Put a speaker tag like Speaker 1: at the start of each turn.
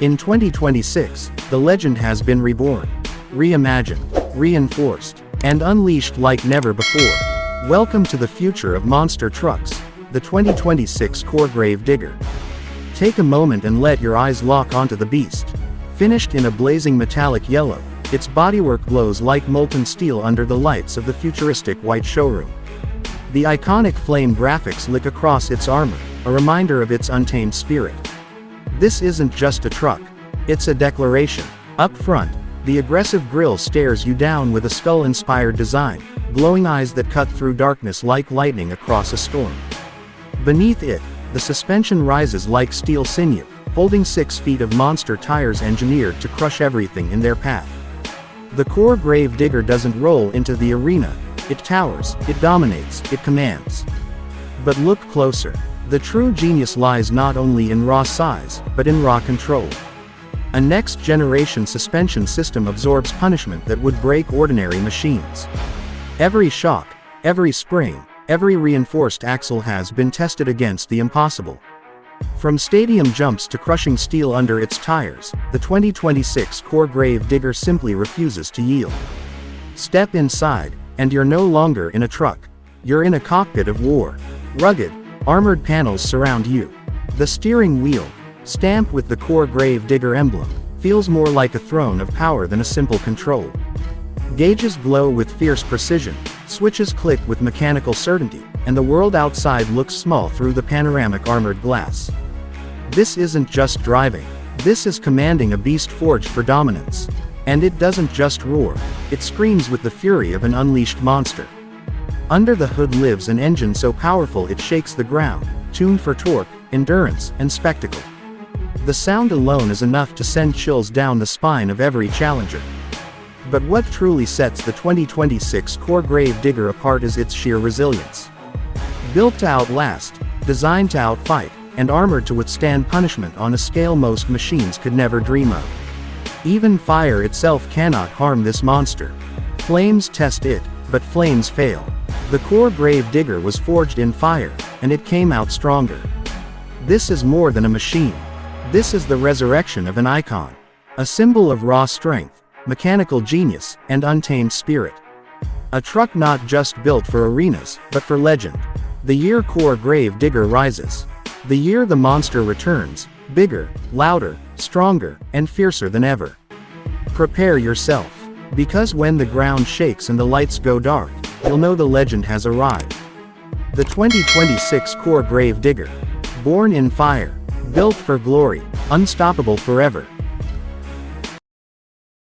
Speaker 1: In 2026, the legend has been reborn, reimagined, reinforced, and unleashed like never before. Welcome to the future of monster trucks, the 2026 Core Grave Digger. Take a moment and let your eyes lock onto the beast. Finished in a blazing metallic yellow, its bodywork glows like molten steel under the lights of the futuristic white showroom. The iconic flame graphics lick across its armor, a reminder of its untamed spirit. This isn't just a truck, it's a declaration. Up front, the aggressive grille stares you down with a skull-inspired design, glowing eyes that cut through darkness like lightning across a storm. Beneath it, the suspension rises like steel sinew, holding 6 feet of monster tires engineered to crush everything in their path. The Core Grave Digger doesn't roll into the arena, it towers, it dominates, it commands. But look closer. The true genius lies not only in raw size, but in raw control. A next-generation suspension system absorbs punishment that would break ordinary machines. Every shock, every spring, every reinforced axle has been tested against the impossible. From stadium jumps to crushing steel under its tires, the 2026 Core Grave Digger simply refuses to yield. Step inside, and you're no longer in a truck. You're in a cockpit of war. Rugged, armored panels surround you. The steering wheel, stamped with the Core Grave Digger emblem, feels more like a throne of power than a simple control. Gauges glow with fierce precision, switches click with mechanical certainty, and the world outside looks small through the panoramic armored glass. This isn't just driving. This is commanding a beast forged for dominance. And it doesn't just roar, it screams with the fury of an unleashed monster. Under the hood lives an engine so powerful it shakes the ground, tuned for torque, endurance, and spectacle. The sound alone is enough to send chills down the spine of every challenger. But what truly sets the 2026 Core Grave Digger apart is its sheer resilience. Built to outlast, designed to outfight, and armored to withstand punishment on a scale most machines could never dream of. Even fire itself cannot harm this monster. Flames test it, but flames fail. The Core Grave Digger was forged in fire, and it came out stronger. This is more than a machine. This is the resurrection of an icon. A symbol of raw strength, mechanical genius, and untamed spirit. A truck not just built for arenas, but for legend. The year Core Grave Digger rises. The year the monster returns, bigger, louder, stronger, and fiercer than ever. Prepare yourself. Because when the ground shakes and the lights go dark, you'll know the legend has arrived. The 2026 Core Grave Digger. Born in fire. Built for glory. Unstoppable forever.